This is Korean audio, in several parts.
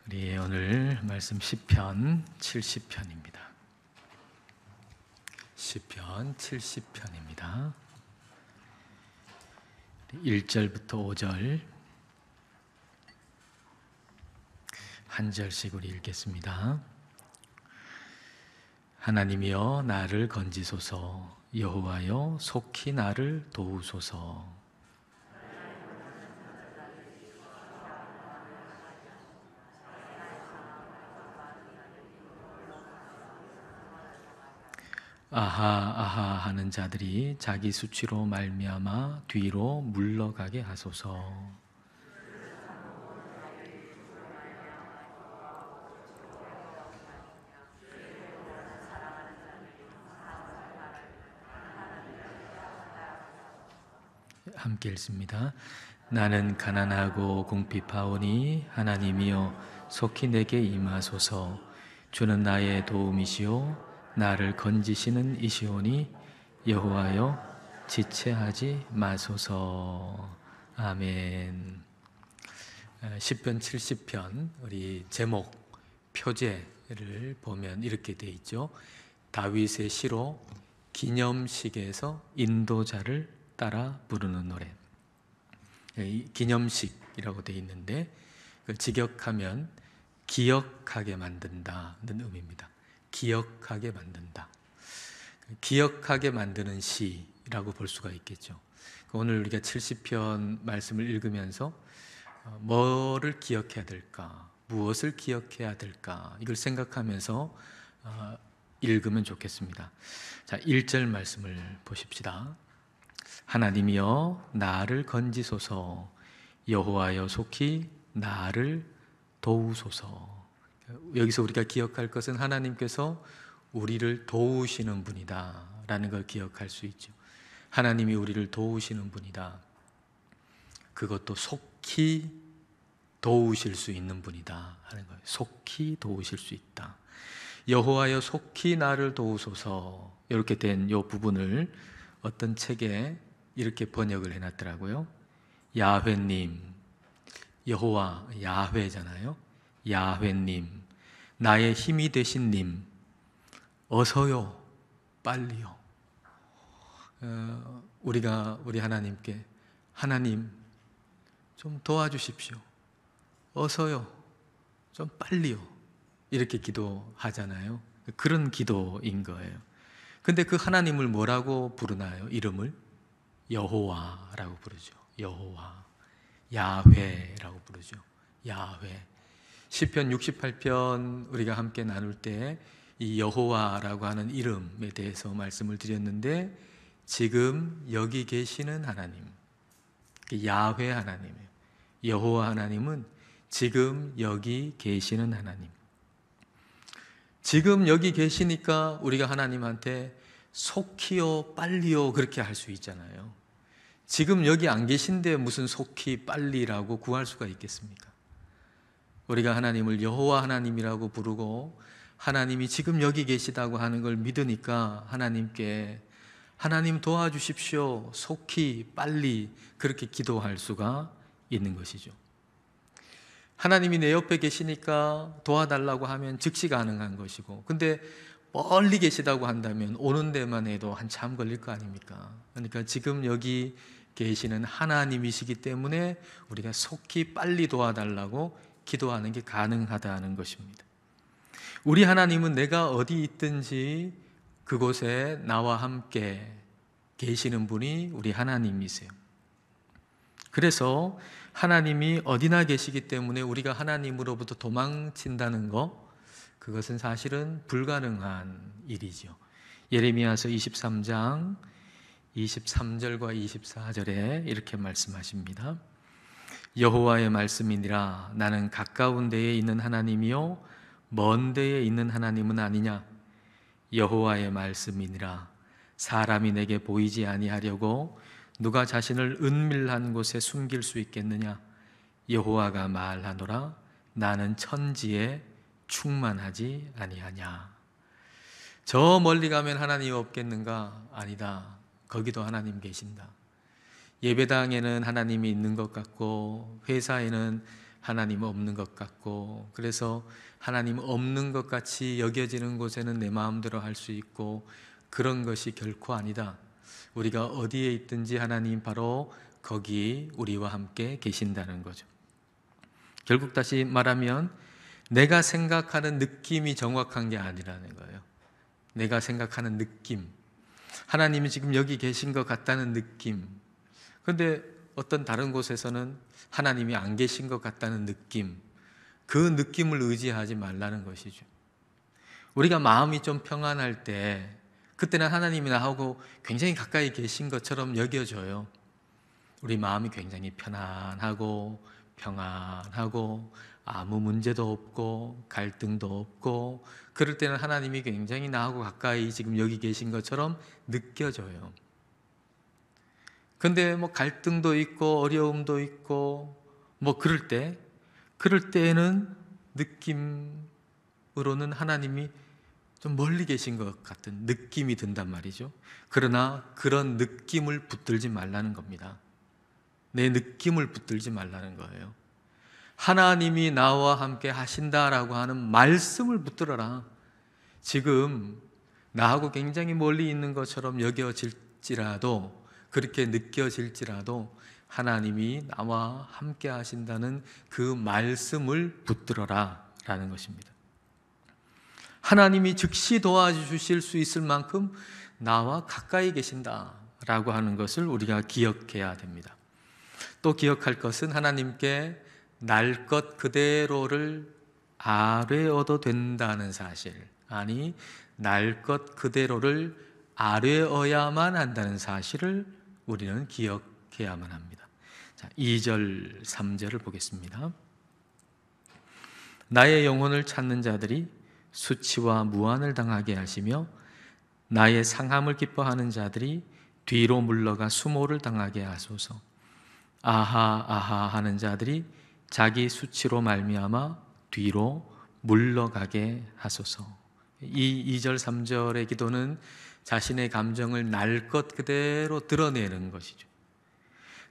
우리 오늘 말씀 시편 70편입니다. 시편 70편입니다. 1절부터 5절 한 절씩 우리 읽겠습니다. 하나님이여 나를 건지소서, 여호와여 속히 나를 도우소서. 아하 아하 하는 자들이 자기 수치로 말미암아 뒤로 물러가게 하소서. 함께 읽습니다. 나는 가난하고 궁핍하오니 하나님이여 속히 내게 임하소서. 주는 나의 도움이시오 나를 건지시는 이시오니 여호와여 지체하지 마소서. 아멘. 시편 70편 우리 제목 표제를 보면 이렇게 돼 있죠. 다윗의 시로 기념식에서 인도자를 따라 부르는 노래. 기념식이라고 돼 있는데 직역하면 기억하게 만든다는 의미입니다. 기억하게 만든다. 기억하게 만드는 시라고 볼 수가 있겠죠. 오늘 우리가 70편 말씀을 읽으면서 뭐를 기억해야 될까? 무엇을 기억해야 될까? 이걸 생각하면서 읽으면 좋겠습니다. 자, 1절 말씀을 보십시다. 하나님이여 나를 건지소서, 여호와여 속히 나를 도우소서. 여기서 우리가 기억할 것은 하나님께서 우리를 도우시는 분이다 라는 걸 기억할 수 있죠. 하나님이 우리를 도우시는 분이다. 그것도 속히 도우실 수 있는 분이다 하는 거예요. 속히 도우실 수 있다. 여호와여 속히 나를 도우소서. 이렇게 된 이 부분을 어떤 책에 이렇게 번역을 해놨더라고요. 야훼님, 여호와 야훼잖아요. 야훼님, 나의 힘이 되신 님, 어서요, 빨리요. 우리가 우리 하나님께 하나님 좀 도와주십시오. 어서요, 좀 빨리요. 이렇게 기도하잖아요. 그런 기도인 거예요. 근데 그 하나님을 뭐라고 부르나요? 이름을 여호와라고 부르죠. 여호와, 야훼라고 부르죠. 야훼. 시편 68편 우리가 함께 나눌 때 이 여호와라고 하는 이름에 대해서 말씀을 드렸는데 지금 여기 계시는 하나님, 야훼 하나님이에요. 여호와 하나님은 지금 여기 계시는 하나님. 지금 여기 계시니까 우리가 하나님한테 속히요, 빨리요 그렇게 할 수 있잖아요. 지금 여기 안 계신데 무슨 속히 빨리라고 구할 수가 있겠습니까? 우리가 하나님을 여호와 하나님이라고 부르고 하나님이 지금 여기 계시다고 하는 걸 믿으니까 하나님께 하나님 도와주십시오, 속히 빨리 그렇게 기도할 수가 있는 것이죠. 하나님이 내 옆에 계시니까 도와달라고 하면 즉시 가능한 것이고, 근데 멀리 계시다고 한다면 오는 데만 해도 한참 걸릴 거 아닙니까? 그러니까 지금 여기 계시는 하나님이시기 때문에 우리가 속히 빨리 도와달라고 기도하는 게 가능하다는 것입니다. 우리 하나님은 내가 어디 있든지 그곳에 나와 함께 계시는 분이 우리 하나님이세요. 그래서 하나님이 어디나 계시기 때문에 우리가 하나님으로부터 도망친다는 것, 그것은 사실은 불가능한 일이죠. 예레미야서 23장 23절과 24절에 이렇게 말씀하십니다. 여호와의 말씀이니라 나는 가까운 데에 있는 하나님이요 먼 데에 있는 하나님은 아니냐. 여호와의 말씀이니라 사람이 내게 보이지 아니하려고 누가 자신을 은밀한 곳에 숨길 수 있겠느냐. 여호와가 말하노라 나는 천지에 충만하지 아니하냐. 저 멀리 가면 하나님이 없겠는가? 아니다. 거기도 하나님 계신다. 예배당에는 하나님이 있는 것 같고 회사에는 하나님 없는 것 같고, 그래서 하나님 없는 것 같이 여겨지는 곳에는 내 마음대로 할 수 있고, 그런 것이 결코 아니다. 우리가 어디에 있든지 하나님 바로 거기 우리와 함께 계신다는 거죠. 결국 다시 말하면 내가 생각하는 느낌이 정확한 게 아니라는 거예요. 내가 생각하는 느낌, 하나님이 지금 여기 계신 것 같다는 느낌. 그런데 어떤 다른 곳에서는 하나님이 안 계신 것 같다는 느낌, 그 느낌을 의지하지 말라는 것이죠. 우리가 마음이 좀 평안할 때, 그때는 하나님이 나하고 굉장히 가까이 계신 것처럼 여겨져요. 우리 마음이 굉장히 편안하고 평안하고 아무 문제도 없고 갈등도 없고, 그럴 때는 하나님이 굉장히 나하고 가까이 지금 여기 계신 것처럼 느껴져요. 근데 갈등도 있고 어려움도 있고 그럴 때에는 느낌으로는 하나님이 좀 멀리 계신 것 같은 느낌이 든단 말이죠. 그러나 그런 느낌을 붙들지 말라는 겁니다. 내 느낌을 붙들지 말라는 거예요. 하나님이 나와 함께 하신다라고 하는 말씀을 붙들어라. 지금 나하고 굉장히 멀리 있는 것처럼 여겨질지라도, 그렇게 느껴질지라도 하나님이 나와 함께 하신다는 그 말씀을 붙들어라 라는 것입니다. 하나님이 즉시 도와주실 수 있을 만큼 나와 가까이 계신다라고 하는 것을 우리가 기억해야 됩니다. 또 기억할 것은 하나님께 날 것 그대로를 아뢰어도 된다는 사실, 아니 날 것 그대로를 아뢰어야만 한다는 사실을 우리는 기억해야만 합니다. 자, 2절 3절을 보겠습니다. 나의 영혼을 찾는 자들이 수치와 무한을 당하게 하시며 나의 상함을 기뻐하는 자들이 뒤로 물러가 수모를 당하게 하소서. 아하 아하 하는 자들이 자기 수치로 말미암아 뒤로 물러가게 하소서. 이 2절 3절의 기도는 자신의 감정을 날 것 그대로 드러내는 것이죠.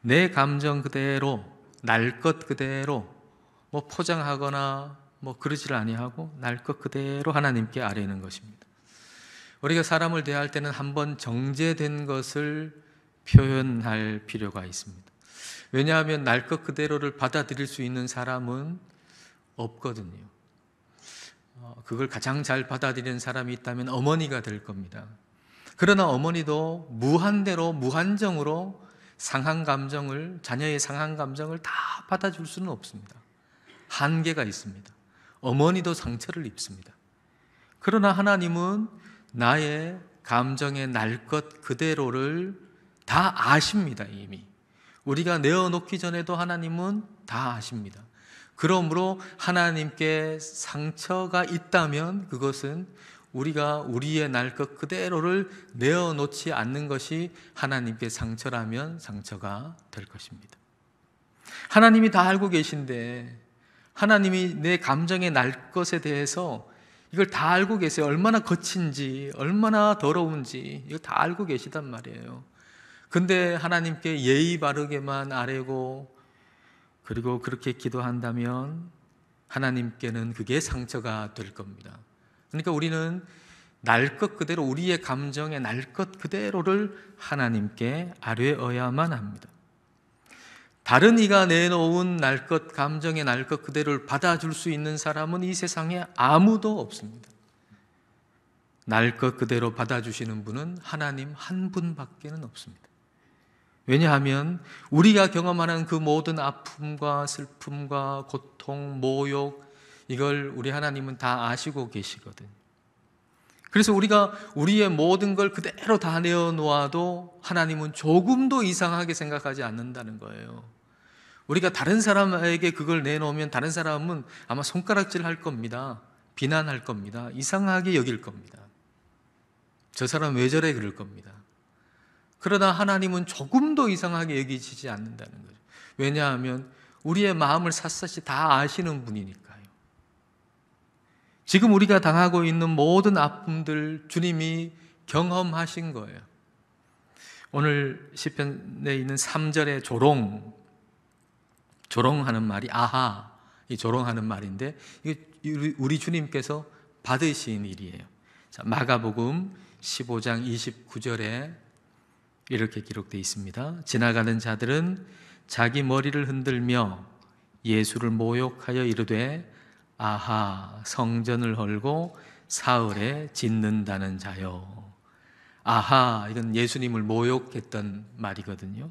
내 감정 그대로, 날 것 그대로 포장하거나 그러지를 아니하고 날 것 그대로 하나님께 아뢰는 것입니다. 우리가 사람을 대할 때는 한번 정제된 것을 표현할 필요가 있습니다. 왜냐하면 날 것 그대로를 받아들일 수 있는 사람은 없거든요. 그걸 가장 잘 받아들이는 사람이 있다면 어머니가 될 겁니다. 그러나 어머니도 무한대로 무한정으로 상한 감정을, 자녀의 상한 감정을 다 받아줄 수는 없습니다. 한계가 있습니다. 어머니도 상처를 입습니다. 그러나 하나님은 나의 감정의 날 것 그대로를 다 아십니다. 이미 우리가 내어놓기 전에도 하나님은 다 아십니다. 그러므로 하나님께 상처가 있다면 그것은 우리가 우리의 날 것 그대로를 내어놓지 않는 것이 하나님께 상처라면 상처가 될 것입니다. 하나님이 다 알고 계신데, 하나님이 내 감정의 날 것에 대해서 이걸 다 알고 계세요. 얼마나 거친지, 얼마나 더러운지 이걸 다 알고 계시단 말이에요. 근데 하나님께 예의 바르게만 아뢰고 그리고 그렇게 기도한다면 하나님께는 그게 상처가 될 겁니다. 그러니까 우리는 날 것 그대로, 우리의 감정의 날 것 그대로를 하나님께 아뢰어야만 합니다. 다른 이가 내놓은 날 것, 감정의 날 것 그대로를 받아줄 수 있는 사람은 이 세상에 아무도 없습니다. 날 것 그대로 받아주시는 분은 하나님 한 분밖에는 없습니다. 왜냐하면 우리가 경험하는 그 모든 아픔과 슬픔과 고통, 모욕, 이걸 우리 하나님은 다 아시고 계시거든요. 그래서 우리가 우리의 모든 걸 그대로 다 내어놓아도 하나님은 조금도 이상하게 생각하지 않는다는 거예요. 우리가 다른 사람에게 그걸 내놓으면 다른 사람은 아마 손가락질 할 겁니다. 비난할 겁니다. 이상하게 여길 겁니다. 저 사람 왜 저래 그럴 겁니다. 그러나 하나님은 조금도 이상하게 여기지지 않는다는 거죠. 왜냐하면 우리의 마음을 샅샅이 다 아시는 분이니까요. 지금 우리가 당하고 있는 모든 아픔들 주님이 경험하신 거예요. 오늘 시편에 있는 3절의 조롱하는 말이 아하, 조롱하는 말인데 이게 우리 주님께서 받으신 일이에요. 자, 마가복음 15장 29절에 이렇게 기록되어 있습니다. 지나가는 자들은 자기 머리를 흔들며 예수를 모욕하여 이르되 아하 성전을 헐고 사흘에 짓는다는 자요. 아하, 이건 예수님을 모욕했던 말이거든요.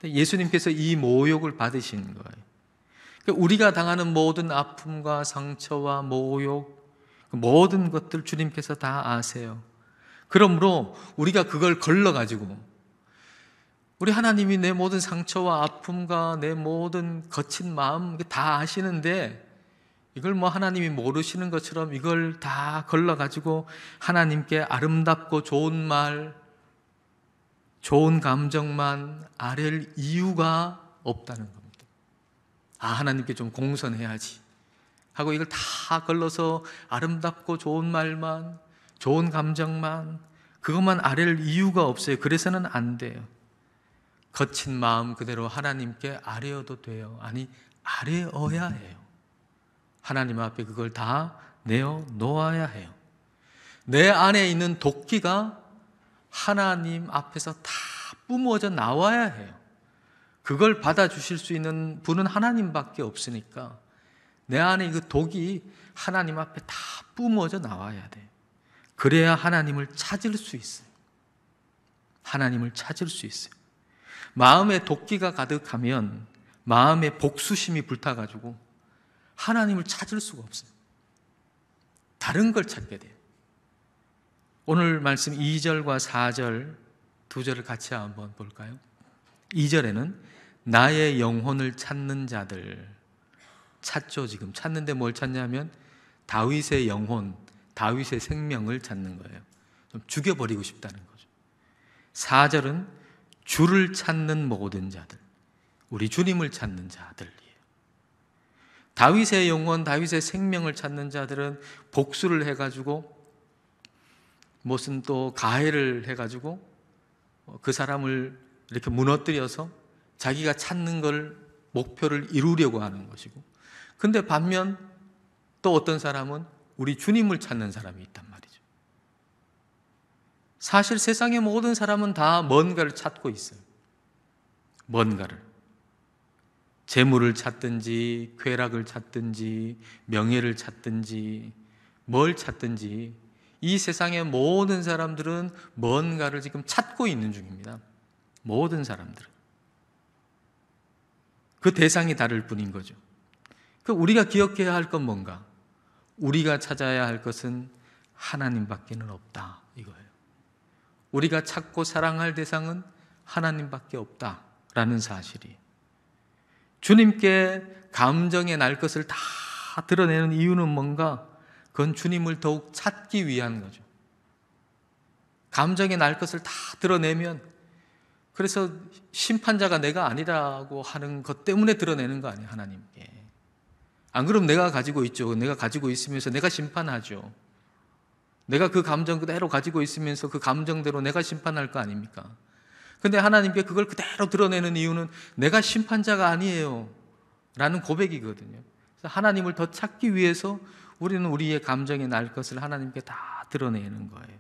예수님께서 이 모욕을 받으신 거예요. 우리가 당하는 모든 아픔과 상처와 모욕, 모든 것들 주님께서 다 아세요. 그러므로 우리가 그걸 걸러가지고 우리 하나님이 내 모든 상처와 아픔과 내 모든 거친 마음 다 아시는데 이걸 하나님이 모르시는 것처럼 이걸 다 걸러가지고 하나님께 아름답고 좋은 말, 좋은 감정만 아랠 이유가 없다는 겁니다. 하나님께 좀 공손해야지 하고 이걸 다 걸러서 아름답고 좋은 말만, 좋은 감정만, 그것만 아랠 이유가 없어요. 그래서는 안 돼요. 거친 마음 그대로 하나님께 아뢰어도 돼요. 아니, 아뢰어야 해요. 하나님 앞에 그걸 다 내어 놓아야 해요. 내 안에 있는 도끼가 하나님 앞에서 다 뿜어져 나와야 해요. 그걸 받아주실 수 있는 분은 하나님밖에 없으니까 내 안에 그 독이 하나님 앞에 다 뿜어져 나와야 돼요. 그래야 하나님을 찾을 수 있어요. 하나님을 찾을 수 있어요. 마음에 도끼가 가득하면 마음에 복수심이 불타가지고 하나님을 찾을 수가 없어요. 다른 걸 찾게 돼요. 오늘 말씀 2절과 4절 두 절을 같이 한번 볼까요? 2절에는 나의 영혼을 찾는 자들 찾죠. 지금 찾는데 뭘 찾냐면 다윗의 영혼, 다윗의 생명을 찾는 거예요. 좀 죽여버리고 싶다는 거죠. 4절은 주를 찾는 모든 자들, 우리 주님을 찾는 자들이에요. 다윗의 영혼, 다윗의 생명을 찾는 자들은 복수를 해가지고 무슨 또 가해를 해가지고 그 사람을 이렇게 무너뜨려서 자기가 찾는 걸 목표를 이루려고 하는 것이고, 근데 반면 또 어떤 사람은 우리 주님을 찾는 사람이 있단 말이죠. 사실 세상의 모든 사람은 다 뭔가를 찾고 있어요. 뭔가를. 재물을 찾든지 쾌락을 찾든지 명예를 찾든지 뭘 찾든지 이 세상의 모든 사람들은 뭔가를 지금 찾고 있는 중입니다. 모든 사람들은. 그 대상이 다를 뿐인 거죠. 우리가 기억해야 할 건 뭔가? 우리가 찾아야 할 것은 하나님밖에는 없다, 이거예요. 우리가 찾고 사랑할 대상은 하나님밖에 없다라는 사실이에요. 주님께 감정의 날 것을 다 드러내는 이유는 뭔가? 그건 주님을 더욱 찾기 위한 거죠. 감정의 날 것을 다 드러내면, 그래서 심판자가 내가 아니라고 하는 것 때문에 드러내는 거 아니에요, 하나님께. 안 그러면 내가 가지고 있죠. 내가 가지고 있으면서 내가 심판하죠. 내가 그 감정 그대로 가지고 있으면서 그 감정대로 내가 심판할 거 아닙니까? 근데 하나님께 그걸 그대로 드러내는 이유는 내가 심판자가 아니에요 라는 고백이거든요. 그래서 하나님을 더 찾기 위해서 우리는 우리의 감정에 날 것을 하나님께 다 드러내는 거예요.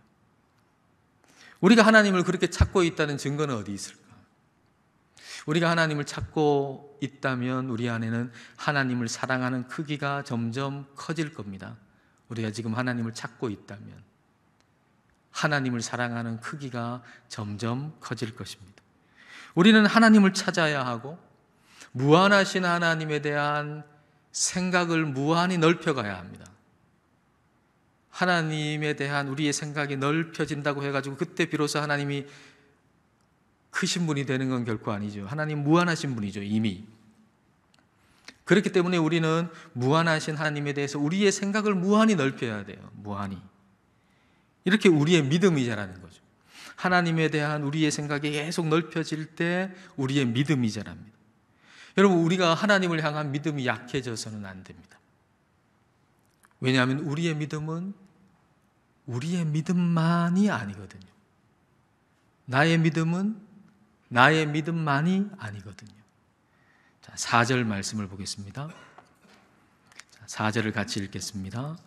우리가 하나님을 그렇게 찾고 있다는 증거는 어디 있을까? 우리가 하나님을 찾고 있다면 우리 안에는 하나님을 사랑하는 크기가 점점 커질 겁니다. 우리가 지금 하나님을 찾고 있다면 하나님을 사랑하는 크기가 점점 커질 것입니다. 우리는 하나님을 찾아야 하고 무한하신 하나님에 대한 생각을 무한히 넓혀가야 합니다. 하나님에 대한 우리의 생각이 넓혀진다고 해가지고 그때 비로소 하나님이 크신 분이 되는 건 결코 아니죠. 하나님 무한하신 분이죠, 이미. 그렇기 때문에 우리는 무한하신 하나님에 대해서 우리의 생각을 무한히 넓혀야 돼요. 무한히. 이렇게 우리의 믿음이 자라는 거죠. 하나님에 대한 우리의 생각이 계속 넓혀질 때 우리의 믿음이 자랍니다. 여러분, 우리가 하나님을 향한 믿음이 약해져서는 안 됩니다. 왜냐하면 우리의 믿음은 우리의 믿음만이 아니거든요. 나의 믿음은 나의 믿음만이 아니거든요. 자, 4절 말씀을 보겠습니다. 4절을 같이 읽겠습니다.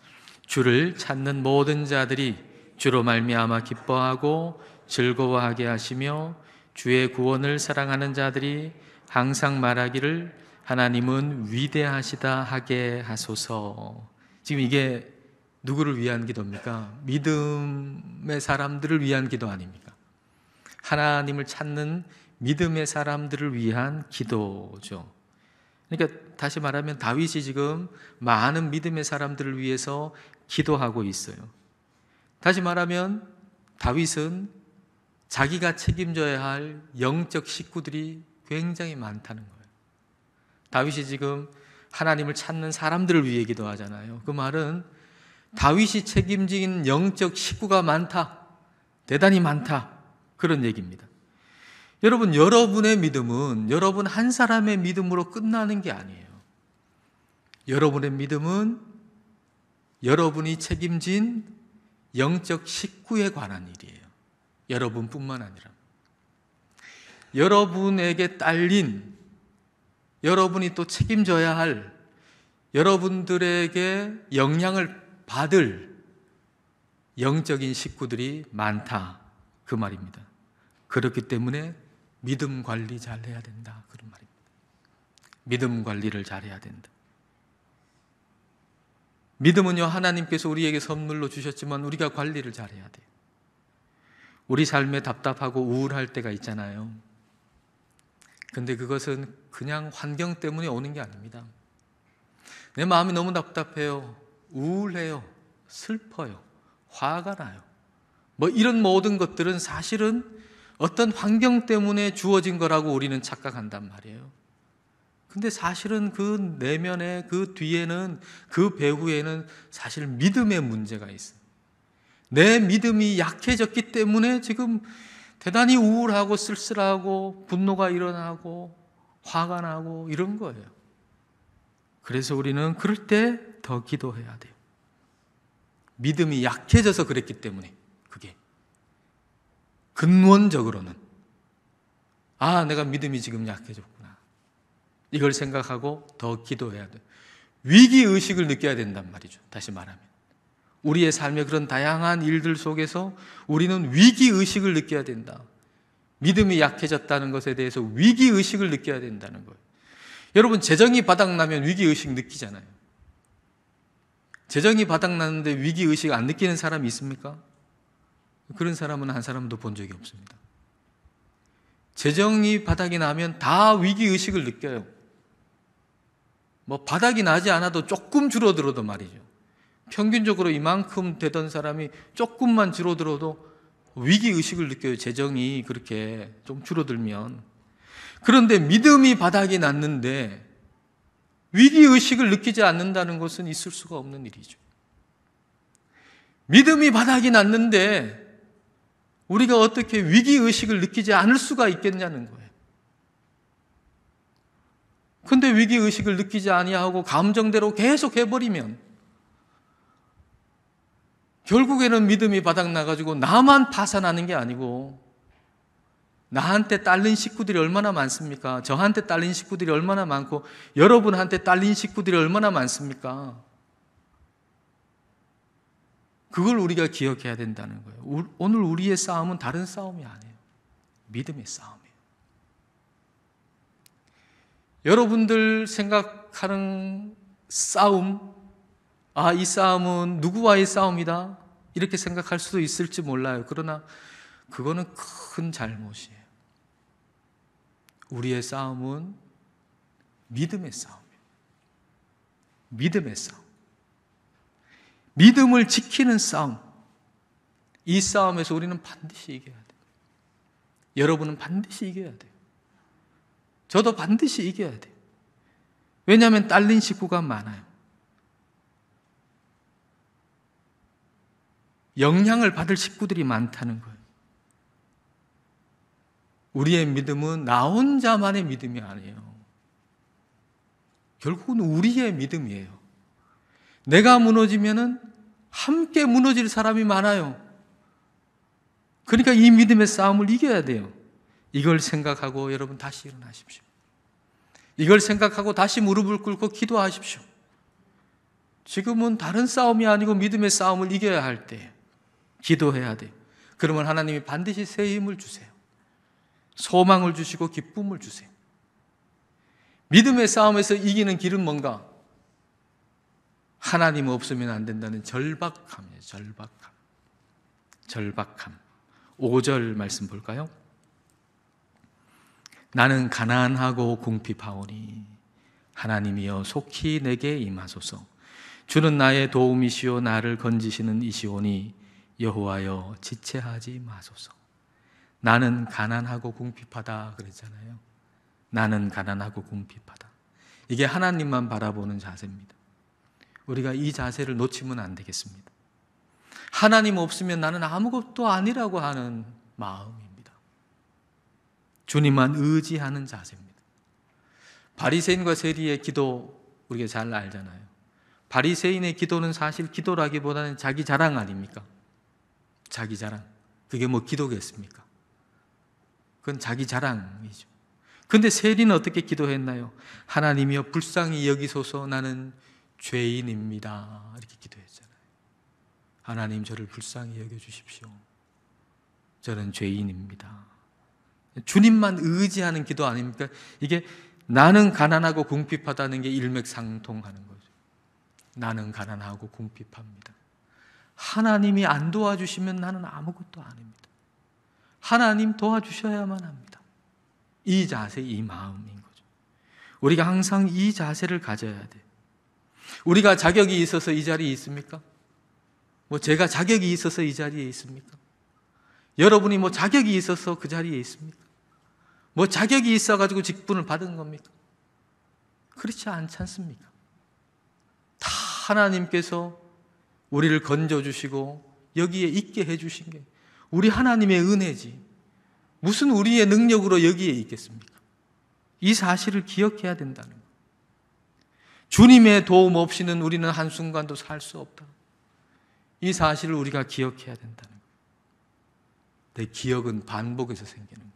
주를 찾는 모든 자들이 주로 말미암아 기뻐하고 즐거워하게 하시며 주의 구원을 사랑하는 자들이 항상 말하기를 하나님은 위대하시다 하게 하소서. 지금 이게 누구를 위한 기도입니까? 믿음의 사람들을 위한 기도 아닙니까? 하나님을 찾는 믿음의 사람들을 위한 기도죠. 그러니까 다시 말하면 다윗이 지금 많은 믿음의 사람들을 위해서 기도하고 있어요. 다시 말하면 다윗은 자기가 책임져야 할 영적 식구들이 굉장히 많다는 거예요. 다윗이 지금 하나님을 찾는 사람들을 위해 기도하잖아요. 그 말은 다윗이 책임진 영적 식구가 많다, 대단히 많다, 그런 얘기입니다. 여러분, 여러분의 믿음은 여러분 한 사람의 믿음으로 끝나는 게 아니에요. 여러분의 믿음은 여러분이 책임진 영적 식구에 관한 일이에요. 여러분뿐만 아니라 여러분에게 딸린, 여러분이 또 책임져야 할, 여러분들에게 영향을 받을 영적인 식구들이 많다, 그 말입니다. 그렇기 때문에 믿음 관리 잘 해야 된다, 그런 말입니다. 믿음 관리를 잘 해야 된다. 믿음은요, 하나님께서 우리에게 선물로 주셨지만 우리가 관리를 잘 해야 돼요. 우리 삶에 답답하고 우울할 때가 있잖아요. 근데 그것은 그냥 환경 때문에 오는 게 아닙니다. 내 마음이 너무 답답해요, 우울해요, 슬퍼요, 화가 나요. 이런 모든 것들은 사실은 어떤 환경 때문에 주어진 거라고 우리는 착각한단 말이에요. 근데 사실은 그 내면에, 그 뒤에는, 그 배후에는 사실 믿음의 문제가 있어요. 내 믿음이 약해졌기 때문에 지금 대단히 우울하고 쓸쓸하고 분노가 일어나고 화가 나고 이런 거예요. 그래서 우리는 그럴 때 더 기도해야 돼요. 믿음이 약해져서 그랬기 때문에, 그게 근원적으로는 내가 믿음이 지금 약해졌구나, 이걸 생각하고 더 기도해야 돼요. 위기의식을 느껴야 된단 말이죠. 다시 말하면 우리의 삶의 그런 다양한 일들 속에서 우리는 위기의식을 느껴야 된다. 믿음이 약해졌다는 것에 대해서 위기의식을 느껴야 된다는 거예요. 여러분, 재정이 바닥나면 위기의식 느끼잖아요. 재정이 바닥나는데 위기의식 안 느끼는 사람이 있습니까? 그런 사람은 한 사람도 본 적이 없습니다. 재정이 바닥이 나면 다 위기의식을 느껴요. 바닥이 나지 않아도 조금 줄어들어도 말이죠. 평균적으로 이만큼 되던 사람이 조금만 줄어들어도 위기의식을 느껴요. 재정이 그렇게 좀 줄어들면. 그런데 믿음이 바닥이 났는데 위기의식을 느끼지 않는다는 것은 있을 수가 없는 일이죠. 믿음이 바닥이 났는데 우리가 어떻게 위기의식을 느끼지 않을 수가 있겠냐는 거예요. 근데 위기의식을 느끼지 아니하고 감정대로 계속 해버리면 결국에는 믿음이 바닥나가지고 나만 파산하는 게 아니고 나한테 딸린 식구들이 얼마나 많습니까? 저한테 딸린 식구들이 얼마나 많고 여러분한테 딸린 식구들이 얼마나 많습니까? 그걸 우리가 기억해야 된다는 거예요. 오늘 우리의 싸움은 다른 싸움이 아니에요. 믿음의 싸움이에요. 여러분들 생각하는 싸움, 이 싸움은 누구와의 싸움이다, 이렇게 생각할 수도 있을지 몰라요. 그러나 그거는 큰 잘못이에요. 우리의 싸움은 믿음의 싸움이에요. 믿음의 싸움. 믿음을 지키는 싸움. 이 싸움에서 우리는 반드시 이겨야 돼요. 여러분은 반드시 이겨야 돼요. 저도 반드시 이겨야 돼요. 왜냐하면 딸린 식구가 많아요. 영향을 받을 식구들이 많다는 거예요. 우리의 믿음은 나 혼자만의 믿음이 아니에요. 결국은 우리의 믿음이에요. 내가 무너지면은 함께 무너질 사람이 많아요. 그러니까 이 믿음의 싸움을 이겨야 돼요. 이걸 생각하고 여러분 다시 일어나십시오. 이걸 생각하고 다시 무릎을 꿇고 기도하십시오. 지금은 다른 싸움이 아니고 믿음의 싸움을 이겨야 할 때 기도해야 돼요. 그러면 하나님이 반드시 새 힘을 주세요. 소망을 주시고 기쁨을 주세요. 믿음의 싸움에서 이기는 길은 뭔가? 하나님 없으면 안 된다는 절박함이에요. 절박함. 5절 말씀 볼까요? 나는 가난하고 궁핍하오니 하나님이여 속히 내게 임하소서. 주는 나의 도움이시오 나를 건지시는 이시오니 여호와여 지체하지 마소서. 나는 가난하고 궁핍하다 그랬잖아요. 나는 가난하고 궁핍하다. 이게 하나님만 바라보는 자세입니다. 우리가 이 자세를 놓치면 안 되겠습니다. 하나님 없으면 나는 아무것도 아니라고 하는 마음입니다. 주님만 의지하는 자세입니다. 바리새인과 세리의 기도 우리가 잘 알잖아요. 바리새인의 기도는 사실 기도라기보다는 자기 자랑 아닙니까? 자기 자랑. 그게 뭐 기도겠습니까? 그건 자기 자랑이죠. 근데 세리는 어떻게 기도했나요? 하나님이여 불쌍히 여기소서 나는 죄인입니다. 이렇게 기도했잖아요. 하나님 저를 불쌍히 여겨주십시오. 저는 죄인입니다. 주님만 의지하는 기도 아닙니까? 이게 나는 가난하고 궁핍하다는 게 일맥상통하는 거죠. 나는 가난하고 궁핍합니다. 하나님이 안 도와주시면 나는 아무것도 아닙니다. 하나님 도와주셔야만 합니다. 이 자세, 이 마음인 거죠. 우리가 항상 이 자세를 가져야 돼요. 우리가 자격이 있어서 이 자리에 있습니까? 뭐 제가 자격이 있어서 이 자리에 있습니까? 여러분이 뭐 자격이 있어서 그 자리에 있습니까? 뭐 자격이 있어가지고 직분을 받은 겁니까? 그렇지 않지 않습니까? 다 하나님께서 우리를 건져주시고 여기에 있게 해주신 게 우리 하나님의 은혜지 무슨 우리의 능력으로 여기에 있겠습니까? 이 사실을 기억해야 된다는 거예요. 주님의 도움 없이는 우리는 한순간도 살 수 없다. 이 사실을 우리가 기억해야 된다는 거예요. 내 기억은 반복해서 생기는 거예요.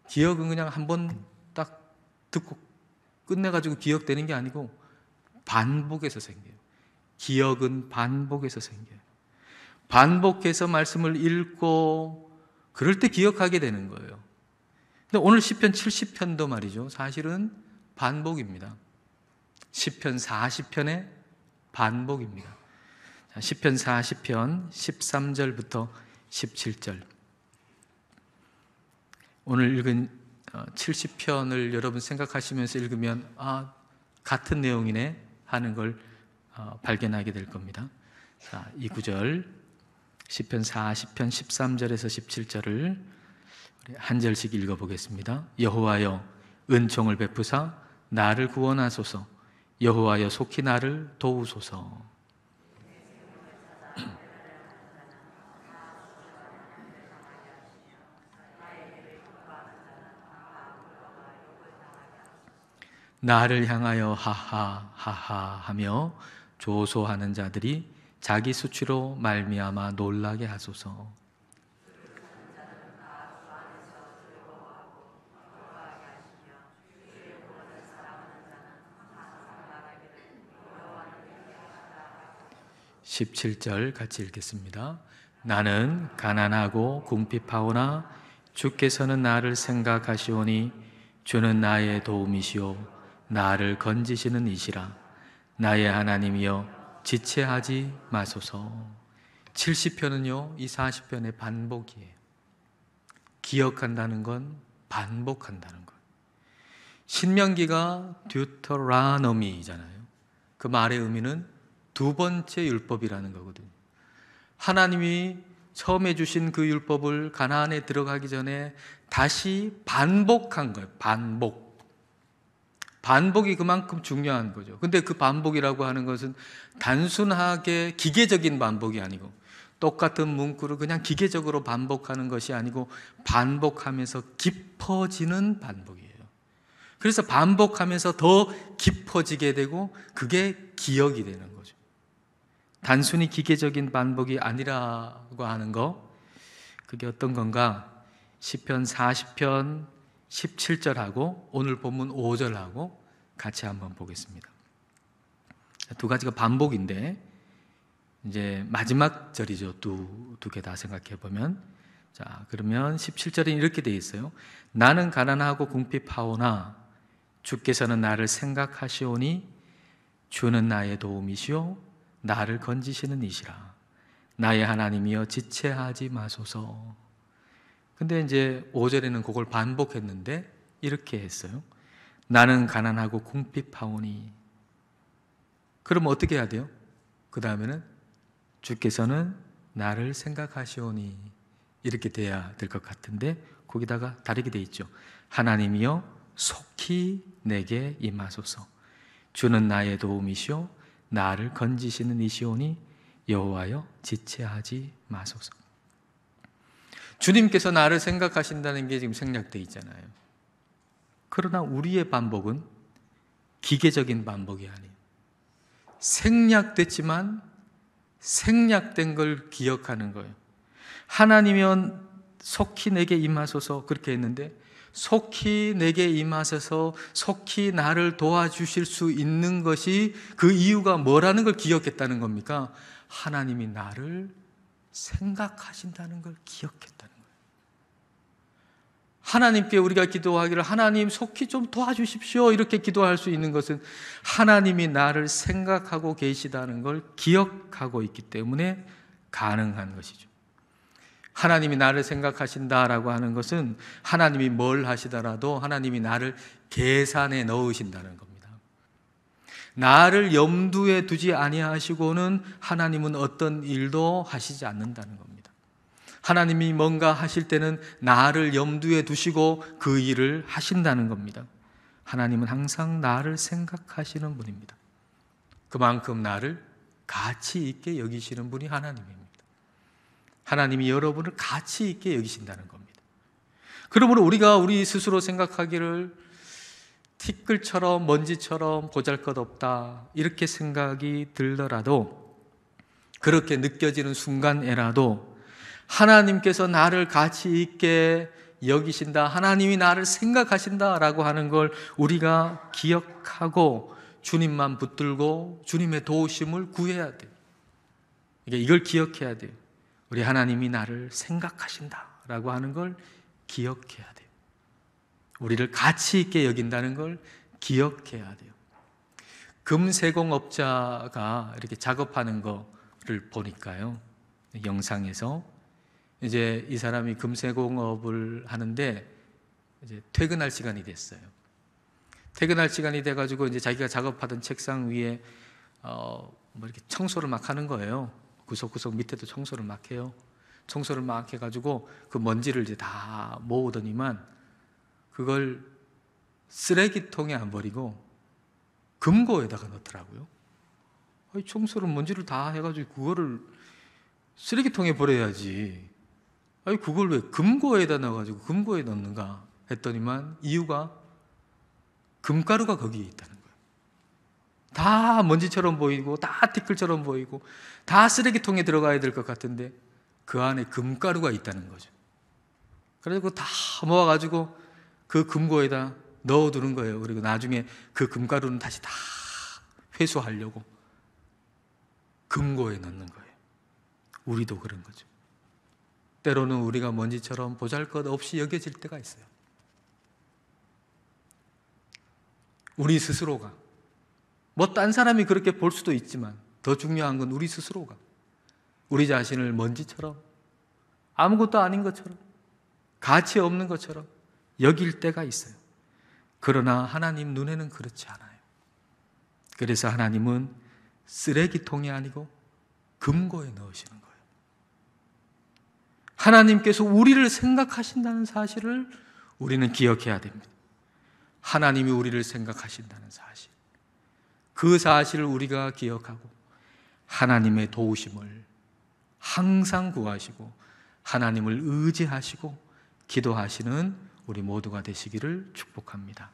기억은 그냥 한 번 딱 듣고 끝내가지고 기억되는 게 아니고 반복해서 생겨요. 기억은 반복해서 생겨요. 반복해서 말씀을 읽고 그럴 때 기억하게 되는 거예요. 근데 오늘 시편 70편도 말이죠. 사실은 반복입니다. 시편 40편의 반복입니다. 시편 40편 13절부터 17절. 오늘 읽은 70편을 여러분 생각하시면서 읽으면 같은 내용이네 하는 걸 발견하게 될 겁니다. 자, 이 구절 시편 40편 13절에서 17절을 한 절씩 읽어보겠습니다. 여호와여 은총을 베푸사 나를 구원하소서. 여호와여 속히 나를 도우소서. 나를 향하여 하하 하하 하며 조소하는 자들이 자기 수치로 말미암아 놀라게 하소서. (17절) 같이 읽겠습니다. 나는 가난하고 궁핍하오나 주께서는 나를 생각하시오니 주는 나의 도움이시오 나를 건지시는 이시라. 나의 하나님이여 지체하지 마소서. 70편은요 이 40편의 반복이에요. 기억한다는 건 반복한다는 것. 신명기가 듀터라노미잖아요. 그 말의 의미는 두 번째 율법이라는 거거든요. 하나님이 처음에 주신 그 율법을 가나안에 들어가기 전에 다시 반복한 거예요. 반복이 그만큼 중요한 거죠. 근데 그 반복이라고 하는 것은 단순하게 기계적인 반복이 아니고 똑같은 문구를 그냥 기계적으로 반복하는 것이 아니고 반복하면서 깊어지는 반복이에요. 그래서 반복하면서 더 깊어지게 되고 그게 기억이 되는 거죠. 단순히 기계적인 반복이 아니라고 하는 거, 그게 어떤 건가? 시편 40편 17절하고 오늘 본문 5절하고 같이 한번 보겠습니다. 두 가지가 반복인데 이제 마지막 절이죠. 두 개 다 생각해 보면, 자, 그러면 17절에 이렇게 되어 있어요. 나는 가난하고 궁핍하오나 주께서는 나를 생각하시오니 주는 나의 도움이시오 나를 건지시는 이시라. 나의 하나님이여 지체하지 마소서. 근데 이제 5절에는 그걸 반복했는데 이렇게 했어요. 나는 가난하고 궁핍하오니. 그럼 어떻게 해야 돼요? 그 다음에는 주께서는 나를 생각하시오니 이렇게 돼야 될 것 같은데 거기다가 다르게 돼 있죠. 하나님이여 속히 내게 임하소서. 주는 나의 도움이시오 나를 건지시는 이시오니 여호와여 지체하지 마소서. 주님께서 나를 생각하신다는 게 지금 생략되어 있잖아요. 그러나 우리의 반복은 기계적인 반복이 아니에요. 생략됐지만 생략된 걸 기억하는 거예요. 하나님이면 속히 내게 임하소서 그렇게 했는데 속히 내게 임하셔서 속히 나를 도와주실 수 있는 것이 그 이유가 뭐라는 걸 기억했다는 겁니까? 하나님이 나를 생각하신다는 걸 기억했다는 거예요. 하나님께 우리가 기도하기를 하나님 속히 좀 도와주십시오 이렇게 기도할 수 있는 것은 하나님이 나를 생각하고 계시다는 걸 기억하고 있기 때문에 가능한 것이죠. 하나님이 나를 생각하신다라고 하는 것은 하나님이 뭘 하시더라도 하나님이 나를 계산에 넣으신다는 겁니다. 나를 염두에 두지 아니하시고는 하나님은 어떤 일도 하시지 않는다는 겁니다. 하나님이 뭔가 하실 때는 나를 염두에 두시고 그 일을 하신다는 겁니다. 하나님은 항상 나를 생각하시는 분입니다. 그만큼 나를 가치 있게 여기시는 분이 하나님입니다. 하나님이 여러분을 가치 있게 여기신다는 겁니다. 그러므로 우리가 우리 스스로 생각하기를 티끌처럼 먼지처럼 보잘것없다 이렇게 생각이 들더라도, 그렇게 느껴지는 순간에라도 하나님께서 나를 가치 있게 여기신다, 하나님이 나를 생각하신다라고 하는 걸 우리가 기억하고 주님만 붙들고 주님의 도우심을 구해야 돼요. 이걸 기억해야 돼요. 우리 하나님이 나를 생각하신다라고 하는 걸 기억해야 돼요. 우리를 가치 있게 여긴다는 걸 기억해야 돼요. 금세공업자가 이렇게 작업하는 거를 보니까요, 영상에서 이제 이 사람이 금세공업을 하는데 이제 퇴근할 시간이 됐어요. 퇴근할 시간이 돼가지고 이제 자기가 작업하던 책상 위에 뭐 이렇게 청소를 막 하는 거예요. 구석구석 밑에도 청소를 막 해요. 청소를 막 해가지고 그 먼지를 이제 다 모으더니만 그걸 쓰레기통에 안 버리고 금고에다가 넣더라고요. 아니, 청소를 먼지를 다 해가지고 그거를 쓰레기통에 버려야지. 아니, 그걸 왜 금고에다 넣어가지고 금고에 넣는가 했더니만 이유가 금가루가 거기에 있다는 거예요. 다 먼지처럼 보이고 다 티끌처럼 보이고 다 쓰레기통에 들어가야 될 것 같은데 그 안에 금가루가 있다는 거죠. 그래서 다 모아가지고 그 금고에다 넣어두는 거예요. 그리고 나중에 그 금가루는 다시 다 회수하려고 금고에 넣는 거예요. 우리도 그런 거죠. 때로는 우리가 먼지처럼 보잘것없이 여겨질 때가 있어요. 우리 스스로가, 뭐 딴 사람이 그렇게 볼 수도 있지만 더 중요한 건 우리 스스로가 우리 자신을 먼지처럼 아무것도 아닌 것처럼 가치 없는 것처럼 여길 때가 있어요. 그러나 하나님 눈에는 그렇지 않아요. 그래서 하나님은 쓰레기통이 아니고 금고에 넣으시는 거예요. 하나님께서 우리를 생각하신다는 사실을 우리는 기억해야 됩니다. 하나님이 우리를 생각하신다는 사실, 그 사실을 우리가 기억하고 하나님의 도우심을 항상 구하시고 하나님을 의지하시고 기도하시는 우리 모두가 되시기를 축복합니다.